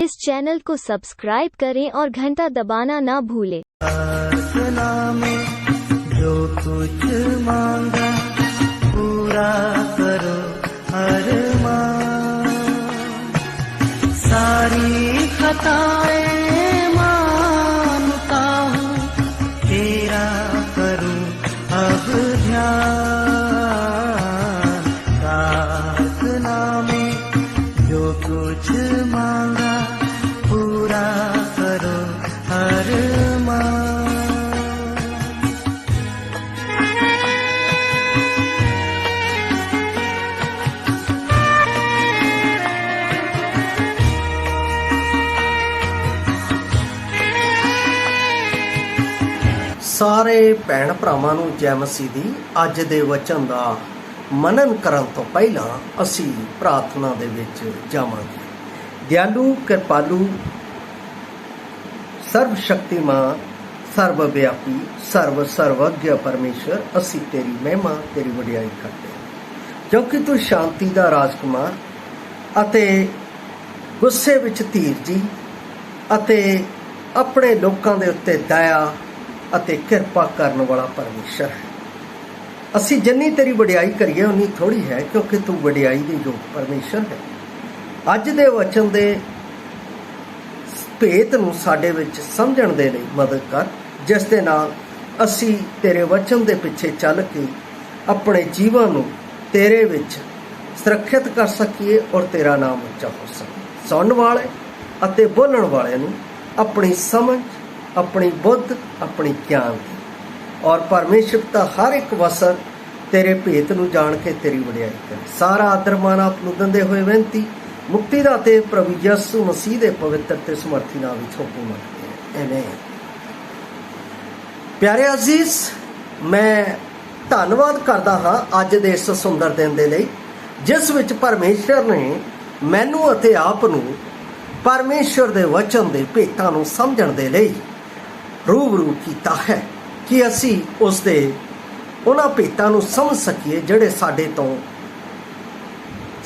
इस चैनल को सब्सक्राइब करें और घंटा दबाना ना भूलें। में जो कुछ मांगा पूरा करो अरमान, सारी खताएं मानता हूँ तेरा करूँ अब ध्यान। प्रार्थना में जो कुछ मांगा पूरा करो अरमान। ਸਾਰੇ ਭੈਣ ਭਰਾਵਾਂ ਨੂੰ ਜੈ ਮਸੀਹ ਦੀ। ਅੱਜ ਦੇ ਵਚਨ ਦਾ ਮਨਨ ਕਰਨ ਤੋਂ ਪਹਿਲਾਂ ਅਸੀਂ ਪ੍ਰਾਰਥਨਾ ਦੇ ਵਿੱਚ ਜਾਵਾਂਗੇ। ਦਿਆਲੂ ਕਿਰਪਾਲੂ ਸਰਬ ਸ਼ਕਤੀਮਾਨ ਸਰਵ ਵਿਆਪੀ ਸਰਵ ਸਰਵੱਗਿਆ ਪਰਮੇਸ਼ਰ, ਅਸੀਂ ਤੇਰੀ ਮਹਿਮਾ ਤੇਰੀ ਵਡਿਆਈ ਕਰਦੇ ਹਾਂ ਕਿਉਂਕਿ ਤੂੰ ਸ਼ਾਂਤੀ ਦਾ ਰਾਜਕੁਮਾਰ ਅਤੇ ਗੁੱਸੇ ਵਿੱਚ ਧੀਰਜੀ ਅਤੇ ਆਪਣੇ ਲੋਕਾਂ ਦੇ ਉੱਤੇ ਦਇਆ ਅਤੇ ਕਿਰਪਾ ਕਰਨ ਵਾਲਾ ਪਰਮੇਸ਼ਰ ਹੈ। ਅਸੀਂ ਜਿੰਨੀ ਤੇਰੀ ਵਡਿਆਈ ਕਰੀਏ ਉਨੀ ਥੋੜੀ ਹੈ ਕਿਉਂਕਿ ਤੂੰ ਵਡਿਆਈ ਦੇ ਯੋਗ ਪਰਮੇਸ਼ਰ ਹੈ। ਅੱਜ ਦੇ ਵਚਨ ਦੇ ਭੇਤ ਨੂੰ ਸਾਡੇ ਵਿੱਚ ਸਮਝਣ ਦੇ ਲਈ ਮਦਦ ਕਰ, ਜਿਸ ਦੇ ਨਾਲ ਅਸੀਂ ਤੇਰੇ ਵਚਨ ਦੇ ਪਿੱਛੇ ਚੱਲ ਕੇ ਆਪਣੇ ਜੀਵਨ ਨੂੰ ਤੇਰੇ ਵਿੱਚ ਸੁਰੱਖਿਅਤ ਕਰ ਸਕੀਏ ਔਰ ਤੇਰਾ ਨਾਮ ਉੱਚਾ ਹੋ ਸਕੇ। ਸੁਣਨ ਵਾਲੇ ਅਤੇ ਬੋਲਣ ਵਾਲਿਆਂ ਨੂੰ ਆਪਣੀ ਸਮਝ, अपनी बुद्ध, अपनी ज्ञान दी और परमेश्वर का हर एक वसर तेरे भेत नूं जान के तेरी वडियाई करे। सारा आदर मान आप नूं दिंदे होए बेनती मुक्ति दाते प्रभु यसु मसीह दे पवित्र ते समर्थी नाम विच हुक्म मंगदे हां, आमीन। प्यारे अजीज, मैं धन्नवाद करदा हां अज दे इस सुंदर दिन दे लई जिस विच परमेश्वर ने मैनू अते आप नूं परमेश्वर दे वचन दे भेतां नूं समझण दे लई रूबरू किया है कि असी उसके उन्हां भेतां नूं समझ सकीए जिहड़े साडे तो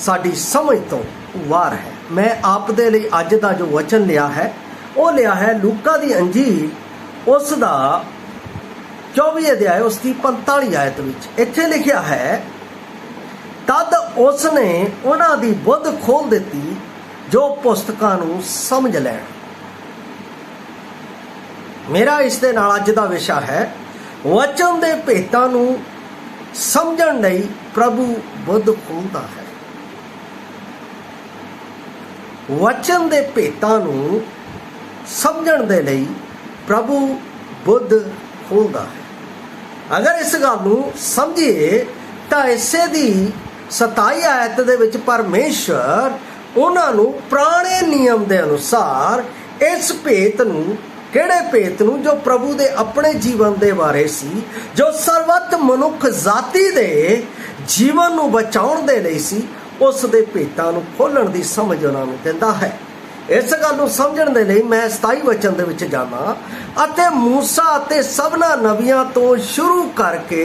साडी समझ तो वार है। मैं आप दे लई अज दा जो वचन लिया है वो लिया है लूका दी अंजील उसका 24 अध्याय उसकी 45 आयत विच। इत्थे लिखिया है, तद उसने उन्हां दी बुद्ध खोल दिती जो पुस्तकां नूं समझ लैण। मेरा इस दे नाल अज दा विशा है वचन दे भेतां नूं समझण लई प्रभु बुद्ध खोलदा है। वचन दे भेतां नूं समझण दे लई प्रभु बुद्ध खोलदा है। अगर इस गल नूं समझिए तां इसे दी 27 आयत दे विच परमेश्वर उन्हां नूं पुराने नियम दे अनुसार इस भेत नूं किहड़े भेत नूं जो प्रभु दे अपने जीवन दे बारे सी, जो सर्वत मनुख जाति दे जीवन नूं बचाउण दे लई सी, उस दे भेतां नूं खोलण दी समझ उन्हां नूं दिंदा है। इस गल नूं समझण दे लई मैं 27 वचन दे विच जावां अते मूसा अते सबना नबियां तो शुरू करके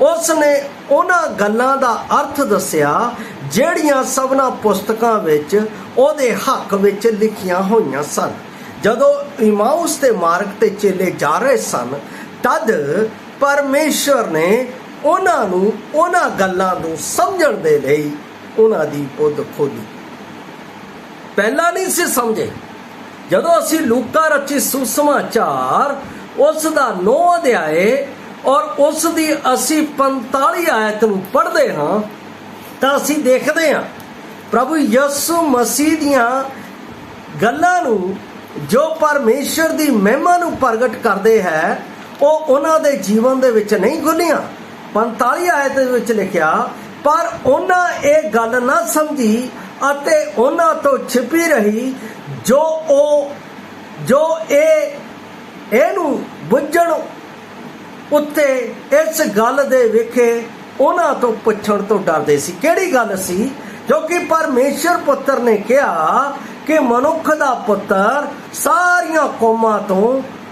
उसने उन्हां गल्लां दा अर्थ दस्सिया जिहड़ियां सबना पुस्तकां विच उहदे हक विच लिखियां होईयां सन। जदों इमाउस के मार्ग ते चेले जा रहे सन तद परमेश्वर ने उन्हां गल्लां नूं समझण दे लई उन्हां दी बुद्ध खोली। पहला नहीं सी समझे। जदों असीं लूका रची सुसमाचार उसका 9 अध्याय और उसकी 45 आयत नूं पढ़दे हां तां असीं देखदे हां प्रभु यसु मसीह दियां गल्लां नूं जो परमेश्वर की महिमा नूं प्रगट करते हैं वो उन्हां दे जीवन दे विच नहीं खुलियां। 45 आयत दे विच लिखिया, पर उन्हां ये गल ना समझी अते उन्हां तो छिपी रही जो इहनूं बुझण उत्ते इस गल दे विखे उन्हां तो पुछण तो डरदे सी। किहड़ी गल सी? जो कि परमेश्वर पुत्र ने कहा कि मनुख दा पुत्र सारियां कौमां तो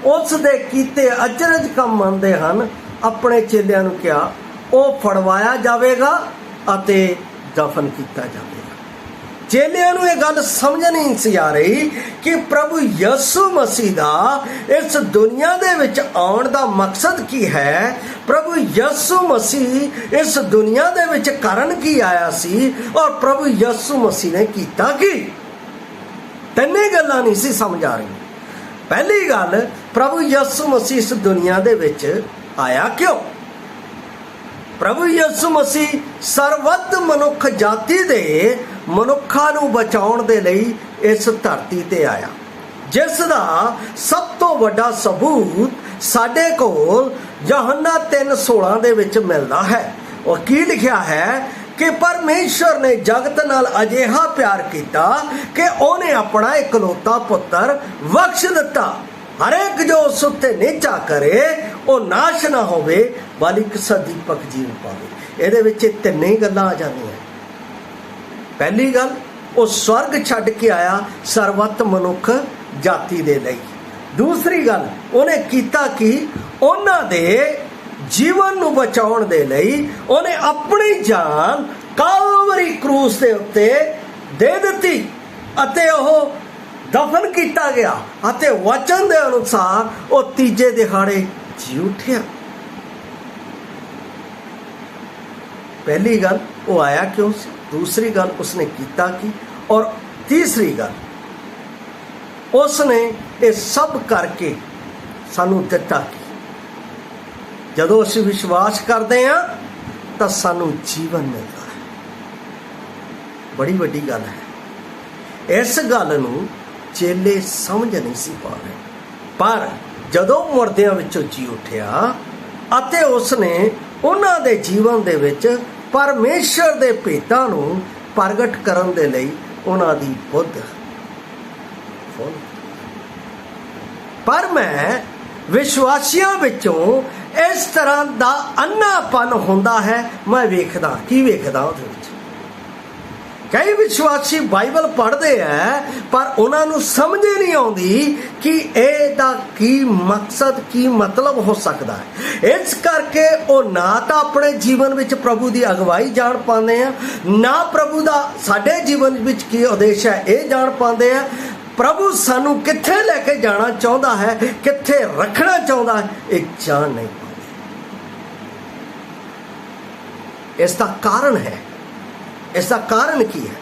उस दे कीते अचरज काम मनदे हन। अपने चेलियां नूं कहा वो फड़वाया जाएगा अते दफन किया जाएगा। चेलियां नूं ਇਹ ਗੱਲ ਸਮਝ ਨਹੀਂ ਸੀ ਆ ਰਹੀ ਕਿ ਪ੍ਰਭੂ ਯਿਸੂ ਮਸੀਹ ਦਾ ਇਸ ਦੁਨੀਆ ਦੇ ਵਿੱਚ ਆਉਣ ਦਾ ਮਕਸਦ ਕੀ ਹੈ। ਪ੍ਰਭੂ ਯਿਸੂ ਮਸੀਹ ਇਸ ਦੁਨੀਆ ਦੇ ਵਿੱਚ ਕਰਨ ਕੀ ਆਇਆ ਸੀ ਔਰ ਪ੍ਰਭੂ ਯਿਸੂ ਮਸੀਹ ਨੇ ਕੀਤਾ ਕੀ। ਤਿੰਨੇ ਗੱਲਾਂ ਨਹੀਂ ਸੀ ਸਮਝ ਆ ਰਹੀਆਂ। ਪਹਿਲੀ ਗੱਲ, ਪ੍ਰਭੂ ਯਿਸੂ ਮਸੀਹ ਇਸ ਦੁਨੀਆ ਦੇ ਵਿੱਚ ਆਇਆ ਕਿਉਂ। ਪ੍ਰਭੂ ਯਿਸੂ ਮਸੀਹ ਸਰਵੱਤ ਮਨੁੱਖ ਜਾਤੀ ਦੇ ਮਨੁੱਖਾਂ ਨੂੰ ਬਚਾਉਣ ਦੇ ਲਈ ਇਸ ਧਰਤੀ ਤੇ ਆਇਆ, ਜਿਸ ਦਾ ਸਭ ਤੋਂ ਵੱਡਾ ਸਬੂਤ ਸਾਡੇ ਕੋਲ ਯਹੋਨਾ 3:16 ਦੇ ਵਿੱਚ ਮਿਲਦਾ ਹੈ। ਉਹ ਕੀ ਲਿਖਿਆ ਹੈ ਕਿ ਪਰਮੇਸ਼ਰ ਨੇ ਜਗਤ ਨਾਲ ਅਜਿਹਾ ਪਿਆਰ ਕੀਤਾ ਕਿ ਉਹਨੇ ਆਪਣਾ ਇਕਲੌਤਾ ਪੁੱਤਰ ਬਖਸ਼ ਦਿੱਤਾ, ਹਰੇਕ ਜੋ ਉਸ ਉੱਤੇ ਨਿਹਚਾ ਕਰੇ ਉਹ ਨਾਸ਼ ਨਾ ਹੋਵੇ ਬਲਕਿ ਸਦੀਪਕ ਜੀਵਨ ਪਾਵੇ। ਇਹਦੇ ਵਿੱਚ ਤਿੰਨੇ ਹੀ ਗੱਲਾਂ ਆ ਜਾਂਦੀਆਂ। ਪਹਿਲੀ ਗੱਲ, ਉਹ ਸਵਰਗ ਛੱਡ ਕੇ ਆਇਆ ਸਰਵੱਤ ਮਨੁੱਖ ਜਾਤੀ ਦੇ ਲਈ। ਦੂਸਰੀ ਗੱਲ, ਉਹਨੇ ਕੀਤਾ ਕਿ ਉਹਨਾਂ ਦੇ ਜੀਵਨ ਨੂੰ ਬਚਾਉਣ ਦੇ ਲਈ ਉਹਨੇ ਆਪਣੀ ਜਾਨ ਕਾਲਵਰੀ ਕਰੂਸ ਦੇ ਉੱਤੇ ਦੇ ਦਿੱਤੀ ਅਤੇ ਉਹ ਦਫਨ ਕੀਤਾ ਗਿਆ ਅਤੇ ਵਚਨ ਦੇ ਅਨੁਸਾਰ ਉਹ ਤੀਜੇ ਦਿਹਾੜੇ ਜੀ ਉੱਠਿਆ। ਪਹਿਲੀ ਗੱਲ, ਉਹ ਆਇਆ ਕਿਉਂ ਸੀ। दूसरी गल, उसने कीता की। और तीसरी गल, उसने ये सब करके सानू दिता की। जदों असीं विश्वास करते हैं तो सानू जीवन मिलता है। बड़ी वड्डी गल है। इस गल नूं चेले समझ नहीं सी पा रहे, पर जदों मुर्दियां विचों जी उठिया अते उसने उन्हां दे जीवन दे विच परमेश्वर दे भेतां नूं प्रगट करन दे लई उन्हां दी बुद्ध खोल। पर मैं विश्वासियों विचों इस तरह दा अन्नापन हुंदा है। मैं वेखदा की वेखदा उहदे विच कई विश्वासी बाइबल पढ़ते हैं पर उन्होंने समझ नहीं आती कि ਇਹਦਾ की मकसद की मतलब हो सकता है। इस करके वो ना तो अपने जीवन में प्रभु की अगवाई जान पाते हैं, ना प्रभु का साडे जीवन में की उद्देश्य है ये जान पाते हैं। प्रभु सानू कित्थे लेके जाना चाहता है, कित्थे रखना चाहता है, ये जान नहीं पाते। इसका कारण है, इसका कारण की है,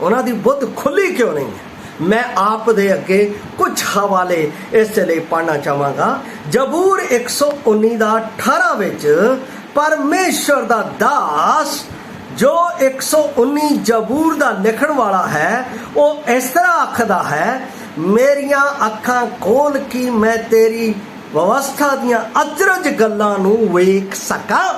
उन्हों की बुद्ध खुली क्यों नहीं है। मैं आप दे अगे कुछ हवाले इस लिए पढ़ना चाहांगा। जबूर 119 का 18 विच परमेश्वर दा दास जो 119 जबूर दा लिखण वाला है वो इस तरह आखदा है, मेरियां अखां खोल की मैं तेरी व्यवस्था दियां अचरज गल्लां नूं वेख सकां।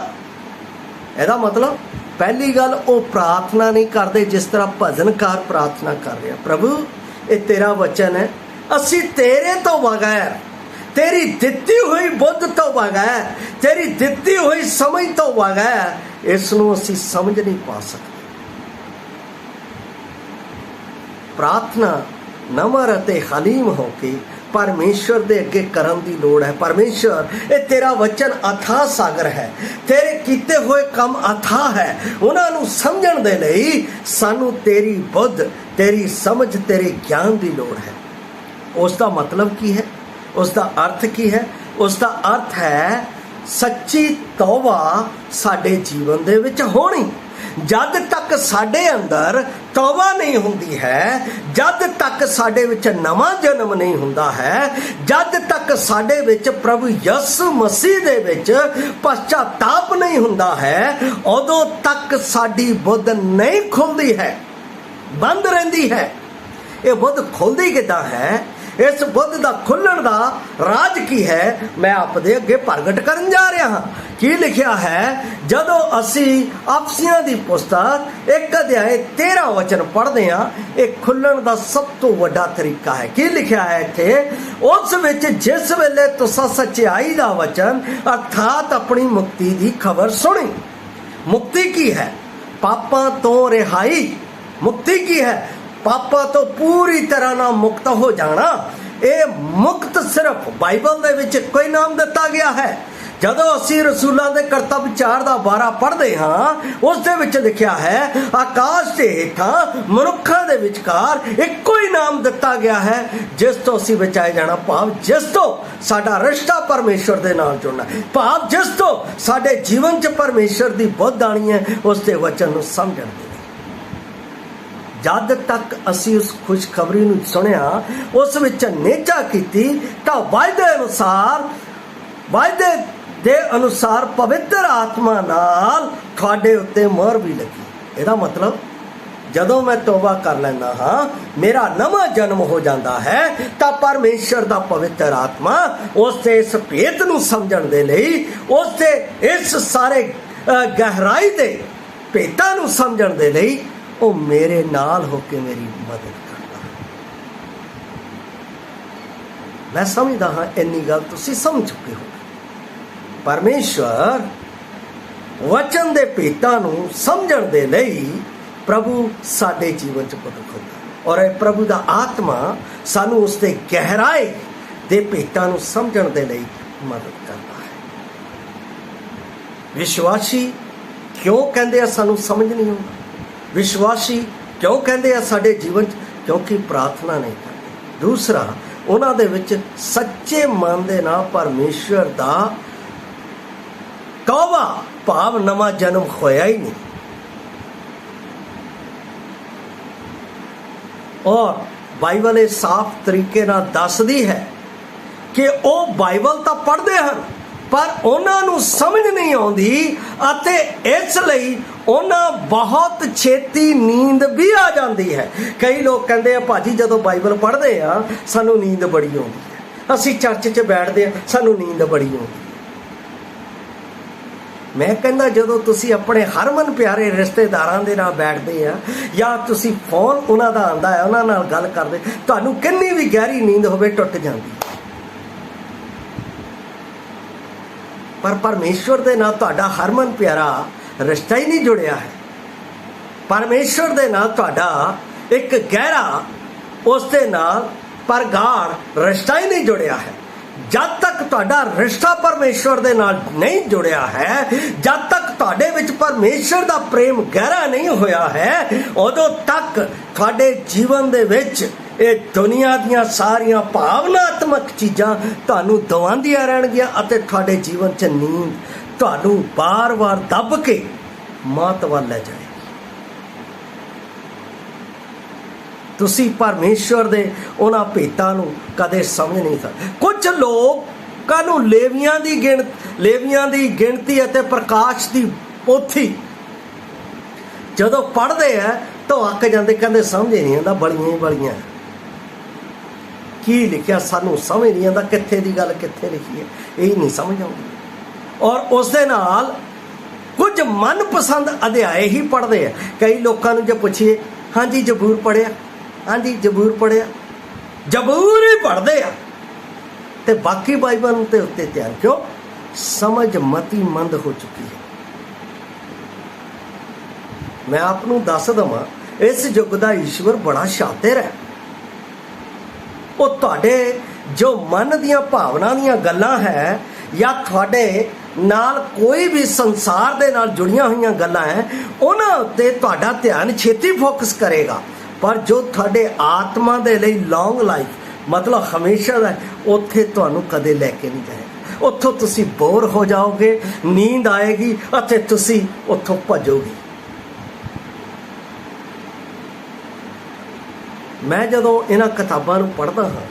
ਇਹਦਾ मतलब पहली गल वो प्रार्थना नहीं करते जिस तरह भजनकार प्रार्थना कर रहे हैं, प्रभु ये तेरा वचन है, असी तेरे तो बगैर, तेरी दिती हुई बुद्ध तो बगैर, तेरी दिती हुई समझ तो बगैर इसनूं असी समझ नहीं पा सकते। प्रार्थना नम्र अते हलीम होके परमेश्वर दे अगे करन दी लोड़ है। परमेश्वर ये तेरा वचन अथाह सागर है, तेरे कीते हुए काम अथाह है, उन्होंने समझण दे लई सानू तेरी बुद्ध, तेरी समझ, तेरे ज्ञान दी लोड़ है। उसका मतलब की है, उसका अर्थ की है। उसका अर्थ है सच्ची तौबा साडे जीवन दे विच होनी। जद तक साडे अंदर तौबा नहीं हुंदी है, जद तक साडे विच नवां जन्म नहीं हुंदा है, जद तक साडे विच प्रभु यीशु मसीह दे विच पश्चाताप नहीं हुंदा है, उदों तक साडी बुद्ध नहीं खुलदी है, बंद रहिंदी है। ये बुद्ध खुलदी किदां है? इस बुद्ध का खुलण का राज की है मैं आपदे अगे प्रगट करन जा रहा हाँ। की लिखिया है, जदों असी अफसियां दी पुस्तक 1 अध्याय 13 वचन पढ़ते हैं, एक खुलण का सब तो वड्डा तरीका है। की लिखिया है इत्थे, उस विच जिस वेले तुसां सच्चाई दा वचन अर्थात अपनी मुक्ति दी खबर सुनी। मुक्ति की है? पापां तो रिहाई। मुक्ति की है? पापा तो पूरी तरह ना मुक्त हो जाना। ये मुक्त सिर्फ बाइबल दे विच कोई नाम दिता गया है, ਜਦੋਂ ਅਸੀਂ ਰਸੂਲਾਂ ਦੇ ਕਰਤੱਵ 4 ਦਾ 12 ਪੜ੍ਹਦੇ ਹਾਂ, ਉਸ ਦੇ ਵਿੱਚ ਲਿਖਿਆ ਹੈ, ਆਕਾਸ਼ ਦੇ ਹੇਠਾਂ ਮਨੁੱਖਾਂ ਦੇ ਵਿਚਕਾਰ ਇੱਕੋ ਹੀ ਨਾਮ ਦਿੱਤਾ ਗਿਆ ਹੈ ਜਿਸ ਤੋਂ ਅਸੀਂ ਬਚਾਏ ਜਾਣਾ, ਭਾਵ ਜਿਸ ਤੋਂ ਸਾਡਾ ਰਿਸ਼ਤਾ ਪਰਮੇਸ਼ਵਰ ਦੇ ਨਾਲ ਜੁੜਨਾ, ਭਾਵ ਜਿਸ ਤੋਂ ਸਾਡੇ ਜੀਵਨ 'ਚ ਪਰਮੇਸ਼ਵਰ ਦੀ ਬੁੱਧ ਆਣੀ ਹੈ, ਉਸ ਦੇ ਵਚਨ ਨੂੰ ਸਮਝਣ ਦੇ। ਜਦ ਤੱਕ ਅਸੀਂ ਉਸ ਖੁਸ਼ਖਬਰੀ ਨੂੰ ਸੁਣਿਆ, ਉਸ ਵਿੱਚ ਨੇਚਾ ਕੀਤੀ, ਤਾਂ ਵਾਅਦੇ ਦੇ ਅਨੁਸਾਰ ਪਵਿੱਤਰ ਆਤਮਾ ਨਾਲ ਤੁਹਾਡੇ ਉੱਤੇ ਮੋਹਰ ਵੀ ਲੱਗੀ। ਇਹਦਾ ਮਤਲਬ ਜਦੋਂ ਮੈਂ ਤੌਬਾ ਕਰ ਲੈਂਦਾ ਹਾਂ, ਮੇਰਾ ਨਵਾਂ ਜਨਮ ਹੋ ਜਾਂਦਾ ਹੈ, ਤਾਂ ਪਰਮੇਸ਼ਰ ਦਾ ਪਵਿੱਤਰ ਆਤਮਾ ਉਸ ਦੇ ਇਸ ਭੇਤ ਨੂੰ ਸਮਝਣ ਦੇ ਲਈ, ਉਸ ਦੇ ਇਸ ਸਾਰੇ ਗਹਿਰਾਈ ਦੇ ਭੇਤਾਂ ਨੂੰ ਸਮਝਣ ਦੇ ਲਈ ਉਹ ਮੇਰੇ ਨਾਲ ਹੋ ਕੇ ਮੇਰੀ ਮਦਦ ਕਰਦਾ ਹੈ। ਮੈਂ ਸਮਝਦਾ ਹਾਂ ਇੰਨੀ ਗੱਲ ਤੁਸੀਂ ਸਮਝ ਚੁੱਕੇ ਹੋ। ਪਰਮੇਸ਼ਵਰ ਵਚਨ ਦੇ ਭੇਤਾਂ ਨੂੰ ਸਮਝਣ ਦੇ ਲਈ ਪ੍ਰਭੂ ਸਾਡੇ ਜੀਵਨ 'ਚ ਪ੍ਰਗਟ ਹੁੰਦਾ, ਔਰ ਇਹ ਪ੍ਰਭੂ ਦਾ ਆਤਮਾ ਸਾਨੂੰ ਉਸ ਦੇ ਗਹਿਰਾਈ ਦੇ ਭੇਤਾਂ ਨੂੰ ਸਮਝਣ ਦੇ ਲਈ ਮਦਦ ਕਰਦਾ ਹੈ। ਵਿਸ਼ਵਾਸੀ ਕਿਉਂ ਕਹਿੰਦੇ ਆ ਸਾਨੂੰ ਸਮਝ ਨਹੀਂ ਆਉਂਦਾ? ਵਿਸ਼ਵਾਸੀ ਕਿਉਂ ਕਹਿੰਦੇ ਆ ਸਾਡੇ ਜੀਵਨ 'ਚ? ਕਿਉਂਕਿ ਪ੍ਰਾਰਥਨਾ ਨਹੀਂ ਕਰਦੇ। ਦੂਸਰਾ, ਉਹਨਾਂ ਦੇ ਵਿੱਚ ਸੱਚੇ ਮਨ ਦੇ ਨਾਲ ਪਰਮੇਸ਼ਵਰ ਦਾ ਤੌਬਾ ਭਾਵ ਨਵਾਂ ਜਨਮ ਹੋਇਆ ਹੀ ਨਹੀਂ। ਔਰ ਬਾਈਬਲ ਇਹ ਸਾਫ਼ ਤਰੀਕੇ ਨਾਲ ਦੱਸਦੀ ਹੈ ਕਿ ਉਹ ਬਾਈਬਲ ਤਾਂ ਪੜ੍ਹਦੇ ਹਨ, ਪਰ ਉਹਨਾਂ ਨੂੰ ਸਮਝ ਨਹੀਂ ਆਉਂਦੀ, ਅਤੇ ਇਸ ਲਈ ਉਹਨਾਂ ਬਹੁਤ ਛੇਤੀ ਨੀਂਦ ਵੀ ਆ ਜਾਂਦੀ ਹੈ। ਕਈ ਲੋਕ ਕਹਿੰਦੇ ਆ, ਭਾਜੀ ਜਦੋਂ ਬਾਈਬਲ ਪੜ੍ਹਦੇ ਆ ਸਾਨੂੰ ਨੀਂਦ ਬੜੀ ਆਉਂਦੀ ਹੈ, ਅਸੀਂ ਚਰਚ 'ਚ ਬੈਠਦੇ ਆ ਸਾਨੂੰ ਨੀਂਦ ਬੜੀ ਆਉਂਦੀ ਹੈ। ਮੈਂ ਕਹਿੰਦਾ, ਜਦੋਂ ਤੁਸੀਂ ਆਪਣੇ ਹਰਮਨ ਪਿਆਰੇ ਰਿਸ਼ਤੇਦਾਰਾਂ ਦੇ ਨਾਲ ਬੈਠਦੇ ਆ, ਜਾਂ ਤੁਸੀਂ ਫੋਨ ਉਹਨਾਂ ਦਾ ਆਉਂਦਾ ਹੈ, ਉਹਨਾਂ ਨਾਲ ਗੱਲ ਕਰਦੇ, ਤੁਹਾਨੂੰ ਕਿੰਨੀ ਵੀ ਗਹਿਰੀ ਨੀਂਦ ਹੋਵੇ ਟੁੱਟ ਜਾਂਦੀ। ਪਰ ਪਰਮੇਸ਼ਵਰ ਦੇ ਨਾਲ ਤੁਹਾਡਾ ਹਰਮਨ ਪਿਆਰਾ ਰਿਸ਼ਤਾ ਹੀ ਨਹੀਂ ਜੁੜਿਆ ਹੈ। ਪਰਮੇਸ਼ਵਰ ਦੇ ਨਾਲ ਤੁਹਾਡਾ ਇੱਕ ਗਹਿਰਾ, ਉਸ ਦੇ ਨਾਲ ਪ੍ਰਗਾੜ ਰਿਸ਼ਤਾ ਹੀ ਨਹੀਂ ਜੁੜਿਆ ਹੈ। ਜਦ ਤੱਕ ਤੁਹਾਡਾ ਰਿਸ਼ਤਾ ਪਰਮੇਸ਼ਵਰ ਦੇ ਨਾਲ ਨਹੀਂ ਜੁੜਿਆ ਹੈ, ਜਦ ਤੱਕ ਤੁਹਾਡੇ ਵਿੱਚ ਪਰਮੇਸ਼ਵਰ ਦਾ ਪ੍ਰੇਮ ਗਹਿਰਾ ਨਹੀਂ ਹੋਇਆ ਹੈ, ਉਦੋਂ ਤੱਕ ਤੁਹਾਡੇ ਜੀਵਨ ਦੇ ਵਿੱਚ ਇਹ ਦੁਨੀਆ ਦੀਆਂ ਸਾਰੀਆਂ ਭਾਵਨਾਤਮਕ ਚੀਜ਼ਾਂ ਤੁਹਾਨੂੰ ਦਵਾਉਂਦੀਆਂ ਰਹਿਣਗੀਆਂ, ਅਤੇ ਤੁਹਾਡੇ ਜੀਵਨ 'ਚ ਨੀਂਦ ਤੁਹਾਨੂੰ ਬਾਰ-ਬਾਰ ਦੱਬ ਕੇ ਮੌਤ ਵੱਲ ਲੈ ਜਾਏਗੀ। ਤੁਸੀਂ ਪਰਮੇਸ਼ਵਰ ਦੇ ਉਹਨਾਂ ਭੇਤਾਂ ਨੂੰ ਕਦੇ ਸਮਝ ਨਹੀਂ ਸਕਦੇ। ਕੁਝ ਲੋਕਾਂ ਨੂੰ ਲੇਵੀਆਂ ਦੀ ਗਿਣਤੀ ਅਤੇ ਪ੍ਰਕਾਸ਼ ਦੀ ਪੋਥੀ ਜਦੋਂ ਪੜ੍ਹਦੇ ਆ ਤਾਂ ਅੱਕ ਜਾਂਦੇ, ਕਹਿੰਦੇ ਸਮਝ ਨਹੀਂ ਆਉਂਦਾ, ਬੜੀਆਂ ਹੀ ਬੜੀਆਂ ਕੀ ਲਿਖਿਆ ਸਾਨੂੰ ਸਮਝ ਨਹੀਂ ਆਉਂਦਾ, ਕਿੱਥੇ ਦੀ ਗੱਲ ਕਿੱਥੇ ਲਿਖੀ ਹੈ, ਇਹ ਨਹੀਂ ਸਮਝ ਆਉਂਦੀ। ਔਰ ਉਸ ਦੇ ਨਾਲ ਕੁਝ ਮਨਪਸੰਦ ਅਧਿਆਏ ਹੀ ਪੜ੍ਹਦੇ ਆ। ਕਈ ਲੋਕਾਂ ਨੂੰ ਜੇ ਪੁੱਛੀਏ, ਹਾਂਜੀ ਜ਼ਬੂਰ ਪੜ੍ਹਿਆ, ਹਾਂਜੀ ਜ਼ਬੂਰ ਪੜ੍ਹਿਆ, ਜ਼ਬੂਰ ਹੀ ਪੜ੍ਹਦੇ ਆ, ਤੇ ਬਾਕੀ ਬਾਈਬਲ ਦੇ ਉੱਤੇ ਧਿਆਨ ਕਿਉਂ? ਸਮਝ ਮਤੀ ਮੰਦ ਹੋ ਚੁੱਕੀ ਹੈ। ਮੈਂ ਆਪ ਨੂੰ ਦੱਸ ਦੇਵਾਂ, ਇਸ ਯੁੱਗ ਦਾ ਈਸ਼ਵਰ ਬੜਾ ਸ਼ਾਤਿਰ ਹੈ। ਉਹ ਤੁਹਾਡੇ ਜੋ ਮਨ ਦੀਆਂ ਭਾਵਨਾ ਦੀਆਂ ਗੱਲਾਂ ਹੈ, ਜਾਂ ਤੁਹਾਡੇ ਨਾਲ ਕੋਈ ਵੀ ਸੰਸਾਰ ਦੇ ਨਾਲ ਜੁੜੀਆਂ ਹੋਈਆਂ ਗੱਲਾਂ ਹੈ, ਉਹਨਾਂ ਉੱਤੇ ਤੁਹਾਡਾ ਧਿਆਨ ਛੇਤੀ ਫੋਕਸ ਕਰੇਗਾ। ਪਰ ਜੋ ਤੁਹਾਡੇ ਆਤਮਾ ਦੇ ਲਈ ਲੌਂਗ ਲਾਈਫ, ਮਤਲਬ ਹਮੇਸ਼ਾ ਦਾ, ਉੱਥੇ ਤੁਹਾਨੂੰ ਕਦੇ ਲੈ ਕੇ ਨਹੀਂ ਜਾਏਗਾ। ਉੱਥੋਂ ਤੁਸੀਂ ਬੋਰ ਹੋ ਜਾਓਗੇ, ਨੀਂਦ ਆਏਗੀ, ਅਤੇ ਤੁਸੀਂ ਉੱਥੋਂ ਭੱਜੋਗੇ। ਮੈਂ ਜਦੋਂ ਇਹਨਾਂ ਕਿਤਾਬਾਂ ਨੂੰ ਪੜ੍ਹਦਾ ਹਾਂ,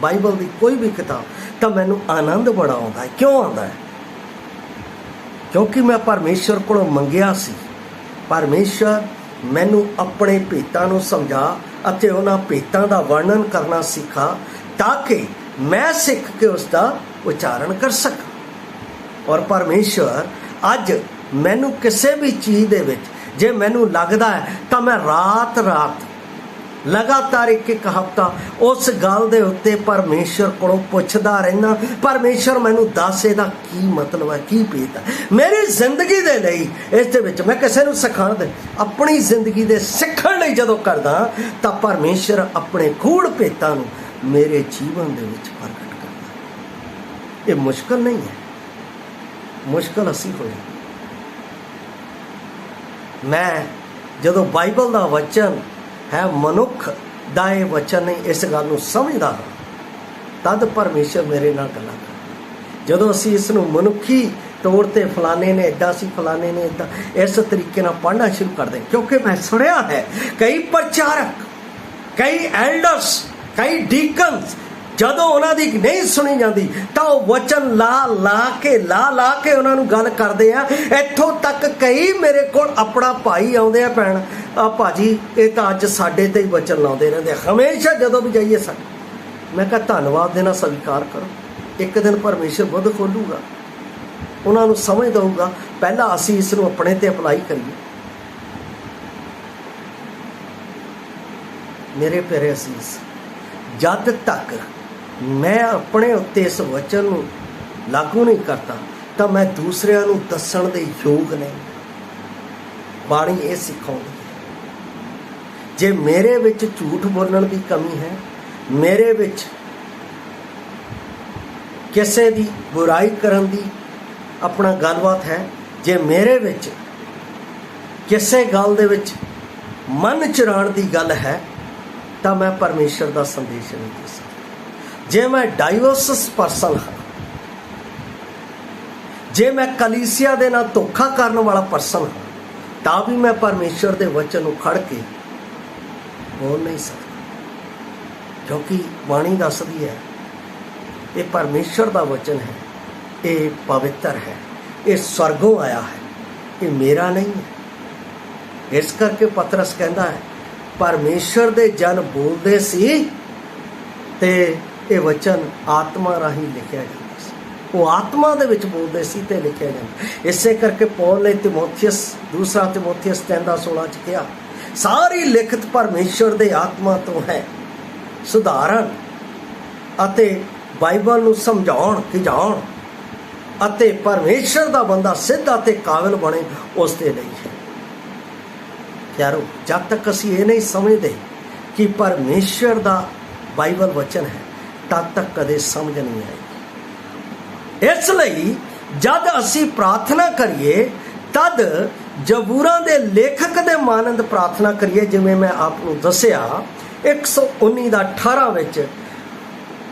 ਬਾਈਬਲ ਦੀ ਕੋਈ ਵੀ ਕਿਤਾਬ, ਤਾਂ ਮੈਨੂੰ ਆਨੰਦ ਬੜਾ ਆਉਂਦਾ ਹੈ। ਕਿਉਂ ਆਉਂਦਾ ਹੈ? ਕਿਉਂਕਿ ਮੈਂ ਪਰਮੇਸ਼ਵਰ ਕੋਲੋਂ ਮੰਗਿਆ ਸੀ, ਪਰਮੇਸ਼ਵਰ ਮੈਨੂੰ ਆਪਣੇ ਭੇਤਾਂ ਨੂੰ ਸਮਝਾ ਅਤੇ ਉਹਨਾਂ ਭੇਤਾਂ ਦਾ ਵਰਣਨ ਕਰਨਾ ਸਿਖਾ, ਤਾਂ ਕਿ ਮੈਂ ਸਿੱਖ ਕੇ ਉਸ ਦਾ ਉਚਾਰਨ ਕਰ ਸਕਾਂ। ਔਰ ਪਰਮੇਸ਼ਵਰ ਅੱਜ ਮੈਨੂੰ ਕਿਸੇ ਵੀ ਚੀਜ਼ ਦੇ ਵਿੱਚ ਜੇ ਮੈਨੂੰ ਲੱਗਦਾ ਹੈ, ਤਾਂ ਮੈਂ ਰਾਤ ਲਗਾਤਾਰ ਇੱਕ ਹਫ਼ਤਾ ਉਸ ਗੱਲ ਦੇ ਉੱਤੇ ਪਰਮੇਸ਼ਵਰ ਕੋਲੋਂ ਪੁੱਛਦਾ ਰਹਿਣਾ, ਪਰਮੇਸ਼ਵਰ ਮੈਨੂੰ ਦੱਸ ਇਹਦਾ ਕੀ ਮਤਲਬ ਹੈ, ਕੀ ਭੇਤ ਹੈ ਮੇਰੀ ਜ਼ਿੰਦਗੀ ਦੇ ਲਈ। ਇਸ ਦੇ ਵਿੱਚ ਮੈਂ ਕਿਸੇ ਨੂੰ ਸਿਖਾਉਣ ਦੇ, ਆਪਣੀ ਜ਼ਿੰਦਗੀ ਦੇ ਸਿੱਖਣ ਲਈ ਜਦੋਂ ਕਰਦਾ, ਤਾਂ ਪਰਮੇਸ਼ਵਰ ਆਪਣੇ ਗੂੜ ਭੇਤਾਂ ਨੂੰ ਮੇਰੇ ਜੀਵਨ ਦੇ ਵਿੱਚ ਪ੍ਰਗਟ ਕਰਦਾ। ਇਹ ਮੁਸ਼ਕਲ ਨਹੀਂ ਹੈ, ਮੁਸ਼ਕਲ ਅਸੀਂ ਹੋਈ। ਮੈਂ ਜਦੋਂ ਬਾਈਬਲ ਦਾ ਵਚਨ ਹੈ ਮਨੁੱਖ ਦਾ ਇਹ ਵਚਨ ਨਹੀਂ, ਇਸ ਗੱਲ ਨੂੰ ਸਮਝਦਾ ਹਾਂ, ਤਦ ਪਰਮੇਸ਼ਰ ਮੇਰੇ ਨਾਲ ਗੱਲਾਂ ਕਰਦਾ। ਜਦੋਂ ਅਸੀਂ ਇਸ ਨੂੰ ਮਨੁੱਖੀ ਤੌਰ 'ਤੇ ਫਲਾਣੇ ਨੇ ਇੱਦਾਂ ਸੀ, ਫਲਾਣੇ ਨੇ ਇੱਦਾਂ, ਇਸ ਤਰੀਕੇ ਨਾਲ ਪੜ੍ਹਨਾ ਸ਼ੁਰੂ ਕਰਦੇ, ਕਿਉਂਕਿ ਮੈਂ ਸੁਣਿਆ ਹੈ ਕਈ ਪ੍ਰਚਾਰਕ, ਕਈ ਐਲਡਰਸ, ਕਈ ਡੀਕਨਸ, ਜਦੋਂ ਉਹਨਾਂ ਦੀ ਨਹੀਂ ਸੁਣੀ ਜਾਂਦੀ ਤਾਂ ਉਹ ਵਚਨ ਲਾ ਕੇ ਉਹਨਾਂ ਨੂੰ ਗੱਲ ਕਰਦੇ ਆ। ਇੱਥੋਂ ਤੱਕ ਕਈ ਮੇਰੇ ਕੋਲ ਆਪਣਾ ਭਾਈ ਆਉਂਦੇ ਆ, ਭੈਣ ਆ ਭਾਜੀ ਇਹ ਤਾਂ ਅੱਜ ਸਾਡੇ ਤੇ ਹੀ ਵਚਨ ਲਾਉਂਦੇ ਰਹਿੰਦੇ ਹਮੇਸ਼ਾ ਜਦੋਂ ਵੀ ਜਾਈਏ ਸਾਡੇ। ਮੈਂ ਕਿਹਾ ਧੰਨਵਾਦ ਦੇਣਾ ਸਵੀਕਾਰ ਕਰੋ, ਇੱਕ ਦਿਨ ਪਰਮੇਸ਼ਰ ਬੁੱਧ ਖੋਲੂਗਾ, ਉਹਨਾਂ ਨੂੰ ਸਮਝ ਦਊਗਾ। ਪਹਿਲਾਂ ਅਸੀਂ ਇਸ ਨੂੰ ਆਪਣੇ ਤੇ ਅਪਲਾਈ ਕਰੀਏ। ਮੇਰੇ ਪਿਆਰੇ ਅਸੀਸ, ਜਦ ਤੱਕ ਮੈਂ ਆਪਣੇ ਉੱਤੇ ਇਸ ਵਚਨ ਨੂੰ ਲਾਗੂ ਨਹੀਂ ਕਰਦਾ ਤਾਂ ਮੈਂ ਦੂਸਰਿਆਂ ਨੂੰ ਦੱਸਣ ਦੇ ਯੋਗ ਨਹੀਂ। ਬਾਣੀ ਇਹ ਸਿਖਾਉਂਦੀ ਹੈ, ਜੇ ਮੇਰੇ ਵਿੱਚ ਝੂਠ ਬੋਲਣ ਦੀ ਕਮੀ ਹੈ, ਮੇਰੇ ਵਿੱਚ ਕਿਸੇ ਦੀ ਬੁਰਾਈ ਕਰਨ ਦੀ ਆਪਣਾ ਗੱਲਬਾਤ ਹੈ, ਜੇ ਮੇਰੇ ਵਿੱਚ ਕਿਸੇ ਗੱਲ ਦੇ ਵਿੱਚ ਮਨ ਚੁਰਾਉਣ ਦੀ ਗੱਲ ਹੈ, ਤਾਂ ਮੈਂ ਪਰਮੇਸ਼ਰ ਦਾ ਸੰਦੇਸ਼ ਨਹੀਂ ਦੇ ਸਕਦਾ। ਜੇ ਮੈਂ ਡਾਈਵਰਸਸ ਪਰਸਨ ਹਾਂ, ਜੇ ਮੈਂ ਕਲੀਸਿਆ ਦੇ ਨਾਲ ਧੋਖਾ ਕਰਨ ਵਾਲਾ ਪਰਸਨ ਹਾਂ, ਤਾਂ ਵੀ ਮੈਂ ਪਰਮੇਸ਼ਰ ਦੇ ਵਚਨ ਨੂੰ ਖੜ ਕੇ ਬੋਲ ਨਹੀਂ ਸਕਦਾ, ਕਿਉਂਕਿ ਬਾਣੀ ਦੱਸਦੀ ਹੈ ਇਹ ਪਰਮੇਸ਼ਰ ਦਾ ਵਚਨ ਹੈ, ਇਹ ਪਵਿੱਤਰ ਹੈ, ਇਹ ਸਵਰਗੋਂ ਆਇਆ ਹੈ, ਇਹ ਮੇਰਾ ਨਹੀਂ ਹੈ। ਇਸ ਕਰਕੇ ਪਤਰਸ ਕਹਿੰਦਾ ਹੈ ਪਰਮੇਸ਼ਰ ਦੇ ਜਨ ਬੋਲਦੇ ਸੀ ਤੇ ਇਹ ਵਚਨ ਆਤਮਾ ਰਾਹੀਂ ਲਿਖਿਆ ਜਾਂਦਾ ਸੀ, ਉਹ ਆਤਮਾ ਦੇ ਵਿੱਚ ਬੋਲਦੇ ਸੀ ਤੇ ਲਿਖਿਆ ਜਾਂਦਾ। ਇਸੇ ਕਰਕੇ ਪੌਲ ਨੇ ਤਿਮੋਥੀਅਸ, ਦੂਸਰਾ ਤਿਮੋਥੀਅਸ 3:16 'ਚ ਕਿਹਾ ਸਾਰੀ ਲਿਖਤ ਪਰਮੇਸ਼ਰ ਦੇ ਆਤਮਾ ਤੋਂ ਹੈ, ਸੁਧਾਰਨ ਅਤੇ ਬਾਈਬਲ ਨੂੰ ਸਮਝਾਉਣ, ਖਿਜਾਉਣ ਅਤੇ ਪਰਮੇਸ਼ਰ ਦਾ ਬੰਦਾ ਸਿੱਧਾ ਤੇ ਕਾਬਿਲ ਬਣੇ, ਉਸ ਦੇ ਲਈ ਹੈ। ਯਾਰੋ, ਜਦ ਤੱਕ ਅਸੀਂ ਇਹ ਨਹੀਂ ਸਮਝਦੇ ਕਿ ਪਰਮੇਸ਼ਰ ਦਾ ਬਾਈਬਲ ਵਚਨ ਹੈ, ਤਦ ਤੱਕ ਕਦੇ ਸਮਝ ਨਹੀਂ ਆਏਗੀ। ਇਸ ਲਈ ਜਦ ਅਸੀਂ ਪ੍ਰਾਰਥਨਾ ਕਰੀਏ ਤਦ ਜ਼ਬੂਰਾਂ ਦੇ ਲੇਖਕ ਦੇ ਮਾਨੰਦ ਪ੍ਰਾਰਥਨਾ ਕਰੀਏ। ਜਿਵੇਂ ਮੈਂ ਆਪ ਨੂੰ ਦੱਸਿਆ 119:18 ਵਿੱਚ,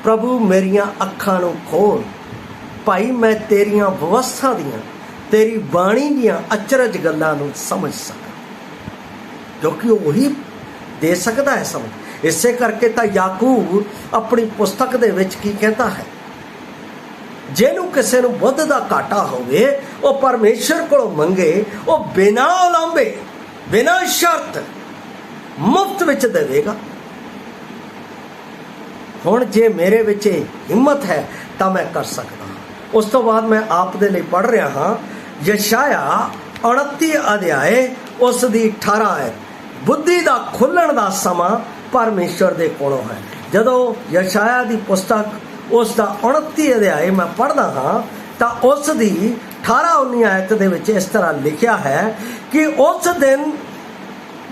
ਪ੍ਰਭੂ ਮੇਰੀਆਂ ਅੱਖਾਂ ਨੂੰ ਖੋਲ ਭਾਈ, ਮੈਂ ਤੇਰੀਆਂ ਵਿਵਸਥਾ ਦੀਆਂ, ਤੇਰੀ ਬਾਣੀ ਦੀਆਂ ਅਚਰਜ ਗੱਲਾਂ ਨੂੰ ਸਮਝ ਸਕਾਂ, ਕਿਉਂਕਿ ਉਹੀ ਦੇ ਸਕਦਾ ਹੈ ਸਮਝ। ਇਸੇ ਕਰਕੇ ਤਾਂ ਯਾਕੂਬ ਆਪਣੀ ਪੁਸਤਕ ਦੇ ਵਿੱਚ ਕੀ ਕਹਿੰਦਾ ਹੈ, ਜਿਹਨੂੰ ਕਿਸੇ ਨੂੰ ਬੁੱਧ ਦਾ ਘਾਟਾ ਹੋਵੇ ਉਹ ਪਰਮੇਸ਼ਰ ਕੋਲੋਂ ਮੰਗੇ, ਉਹ ਬਿਨਾਂ ਉਲਾਂਭੇ, ਬਿਨਾਂ ਸ਼ਰਤ ਮੁਫਤ ਵਿੱਚ ਦੇਵੇਗਾ। ਹੁਣ ਜੇ ਮੇਰੇ ਵਿੱਚ ਹਿੰਮਤ ਹੈ ਤਾਂ ਮੈਂ ਕਰ ਸਕਦਾ ਹਾਂ। ਉਸ ਤੋਂ ਬਾਅਦ ਮੈਂ ਆਪ ਦੇ ਲਈ ਪੜ੍ਹ ਰਿਹਾ ਹਾਂ ਯਸ਼ਾਇਆ 29 ਅਧਿਆਏ ਉਸ ਦੀ 18 ਆਇਤ, ਬੁੱਧੀ ਦਾ ਖੁੱਲਣ ਦਾ ਸਮਾਂ ਪਰਮੇਸ਼ਰ ਦੇ ਕੋਲੋਂ ਹੈ। ਜਦੋਂ ਯਸ਼ਾਇਆ ਦੀ ਪੁਸਤਕ ਉਸ ਦਾ 29 ਅਧਿਆਏ ਮੈਂ ਪੜ੍ਹਦਾ ਹਾਂ ਤਾਂ ਉਸ ਦੀ 18-19 ਆਇਤ ਦੇ ਵਿੱਚ ਇਸ ਤਰ੍ਹਾਂ ਲਿਖਿਆ ਹੈ ਕਿ ਉਸ ਦਿਨ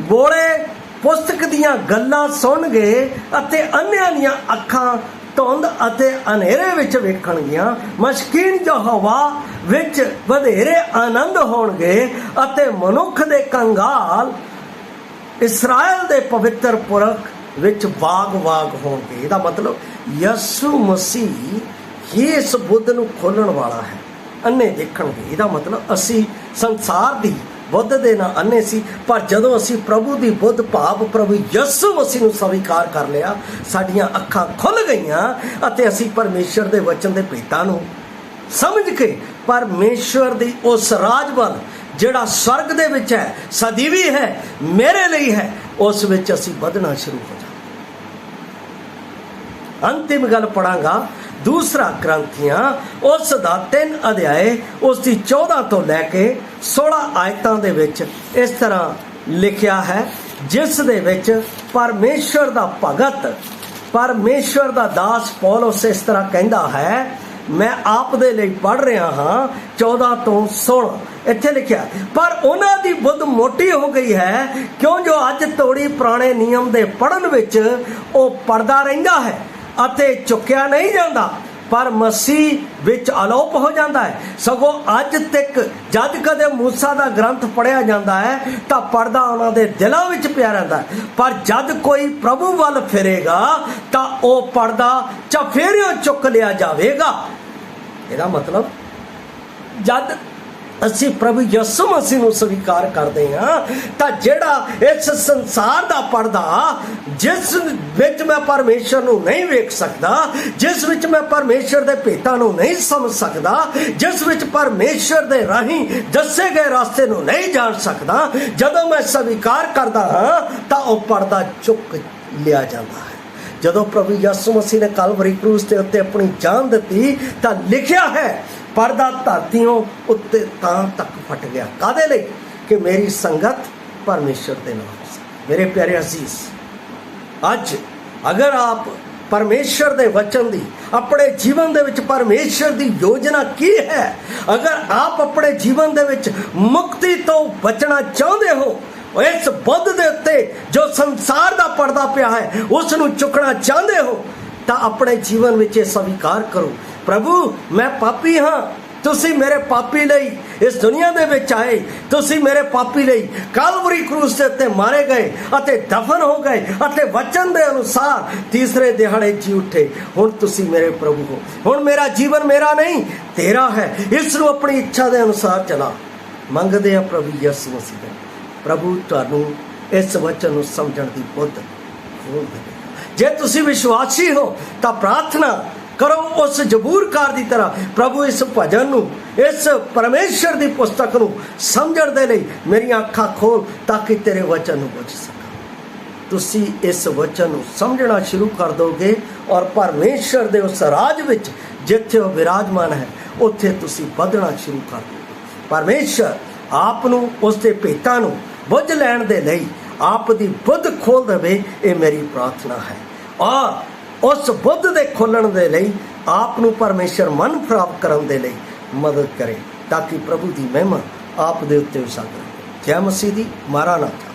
ਬੋਲੇ ਪੁਸਤਕ ਦੀਆਂ ਗੱਲਾਂ ਸੁਣਗੇ ਅਤੇ ਅੰਨ੍ਹਿਆਂ ਦੀਆਂ ਅੱਖਾਂ ਧੁੰਦ ਅਤੇ ਹਨੇਰੇ ਵਿੱਚ ਵੇਖਣਗੀਆਂ, ਮਸਕੀਨ ਯਹੋਵਾ ਵਿੱਚ ਵਧੇਰੇ ਆਨੰਦ ਹੋਣਗੇ ਅਤੇ ਮਨੁੱਖ ਦੇ ਕੰਗਾਲ ਇਸਰਾਇਲ ਦੇ ਪਵਿੱਤਰ ਪੁਰਖ ਵਿੱਚ ਬਾਗ ਹੋਣਗੇ। ਇਹਦਾ ਮਤਲਬ ਯਿਸੂ ਮਸੀਹ ਹੀ ਇਸ ਬੁੱਧ ਨੂੰ ਖੋਲਣ ਵਾਲਾ ਹੈ, ਅੰਨੇ ਦੇਖਣਗੇ। ਇਹਦਾ ਮਤਲਬ ਅਸੀਂ ਸੰਸਾਰ ਦੀ ਬੁੱਧ ਦੇ ਨਾਲ ਅੰਨੇ ਸੀ, ਪਰ ਜਦੋਂ ਅਸੀਂ ਪ੍ਰਭੂ ਦੀ ਬੁੱਧ ਭਾਵ ਪ੍ਰਭੂ ਯਿਸੂ ਮਸੀਹ ਨੂੰ ਸਵੀਕਾਰ ਕਰ ਲਿਆ, ਸਾਡੀਆਂ ਅੱਖਾਂ ਖੁੱਲ ਗਈਆਂ ਅਤੇ ਅਸੀਂ ਪਰਮੇਸ਼ਰ ਦੇ ਵਚਨ ਦੇ ਭੇਤਾਂ ਨੂੰ ਸਮਝ ਕੇ ਪਰਮੇਸ਼ਰ ਦੀ ਉਸ ਰਾਜ ਵੱਲ ਜਿਹੜਾ ਸਵਰਗ ਦੇ ਵਿੱਚ ਹੈ, ਸਦੀਵੀ ਹੈ, ਮੇਰੇ ਲਈ ਹੈ, ਉਸ ਵਿੱਚ ਅਸੀਂ ਵਧਣਾ ਸ਼ੁਰੂ ਹੋ ਜਾਵਾਂਗੇ। ਅੰਤਿਮ ਗੱਲ ਪੜਾਂਗਾ ਦੂਸਰਾ ਗ੍ਰੰਥੀਆਂ ਉਸ ਦਾ 3 ਅਧਿਆਏ ਉਸ ਦੀ 14 ਤੋਂ ਲੈ ਕੇ 16 ਆਇਤਾਂ ਦੇ ਵਿੱਚ ਇਸ ਤਰ੍ਹਾਂ ਲਿਖਿਆ ਹੈ, ਜਿਸ ਦੇ ਵਿੱਚ ਪਰਮੇਸ਼ਰ ਦਾ ਭਗਤ, ਪਰਮੇਸ਼ਰ ਦਾ ਦਾਸ ਪੌਲਸ ਇਸ ਤਰ੍ਹਾਂ ਕਹਿੰਦਾ ਹੈ। ਮੈਂ ਆਪ ਦੇ ਲਈ ਪੜ੍ਹ ਰਿਹਾ ਹਾਂ 14 ਤੋਂ 16। ਇੱਥੇ ਲਿਖਿਆ, ਪਰ ਉਹਨਾਂ ਦੀ ਬੁੱਧ ਮੋਟੀ ਹੋ ਗਈ ਹੈ, ਕਿਉਂ ਜੋ ਅੱਜ ਤੋੜੀ ਪੁਰਾਣੇ ਨਿਯਮ ਦੇ ਪੜ੍ਹਨ ਵਿੱਚ ਉਹ ਪੜਦਾ ਰਹਿੰਦਾ ਹੈ ਅਤੇ ਚੁੱਕਿਆ ਨਹੀਂ ਜਾਂਦਾ। पर मसीह विच अलोप हो जाता है। सगों अज तक जद कदे मूसा का ग्रंथ पढ़िया जाता है तो पर्दा उन्हां दे दिलों विच पिया रहिंदा है, पर जद कोई प्रभु वल फिरेगा तो वह पर्दा चफेरियों चुक लिया जाएगा। ਇਹਦਾ मतलब जद ਅਸੀਂ प्रभु यसु मसीह ਨੂੰ स्वीकार करते हाँ तो ਜਿਹੜਾ इस संसार का पर्दा जिस विच मैं परमेश्वर ਨੂੰ नहीं वेख सकता, जिस विच मैं परमेश्वर के भेतां ਨੂੰ नहीं समझ सकता, जिस विच परमेश्वर के राही दसे गए रास्ते ਨੂੰ नहीं जान सकता, जदों मैं स्वीकार करता हाँ तो वह पर्दा चुक लिया जाता है। जदों प्रभु यसु मसीह ने कलवरी क्रूस के उत्ते अपनी जान दी तो लिखिया है पर्दा धरतियों उत्ते तां तक फट गया। कादे लई? कि मेरी संगत परमेश्वर के नाल। मेरे प्यारे अजीज, अज अगर आप परमेश्वर के वचन की अपने जीवन दे विच परमेश्वर की योजना की है, अगर आप अपने जीवन दे विच मुक्ति तो बचना चाहते हो, इस बुद्ध दे उत्ते जो संसार का पर्दा पिया है उसनूं चुकना चाहते हो, तो अपने जीवन विच स्वीकार करो, प्रभु मैं पापी हाँ, तुसी मेरे पापी लई इस दुनिया दे विच आए, तुसी मेरे पापी लई कालवरी क्रूस दे उत्ते मारे गए अते दफन हो गए अते वचन दे अनुसार तीसरे दिहाड़े जी उठे। हुण तुसी मेरे प्रभु हो, हुण मेरा जीवन मेरा नहीं तेरा है, इसनूं अपनी इच्छा दे अनुसार चला। मंगदे आ प्रभु यसु मसीह दे, प्रभु तुहानूं इस वचन नूं समझण दी बुद्ध खोल देवेगा। जे तुसी विश्वासी हो तो प्रार्थना करो उस जबूरकार की तरह, प्रभु इस भजन नूं, इस परमेश्वर की पुस्तक नूं समझण दे लई मेरी अखां खोल ताकि तेरे वचन नूं बुझ सकां। तुसी इस वचन नूं समझना शुरू कर दोगे और परमेश्वर दे उस राज विच जिथे वह विराजमान है उत्थे तुसी वधना शुरू कर दोगे। परमेश्वर आप नूं उसके भेतां नूं बुझ लैण दे लई आप दी बुद्ध खोल देवे, ये मेरी प्रार्थना है। और उस बुद्ध दे खोलण दे लई आप नूं परमेश्वर मन प्राप्त करन दे लई मदद करे ताकि प्रभु की महिमा आप दे उत्ते उजागर हो। जय मसीह दी। मारानाथा।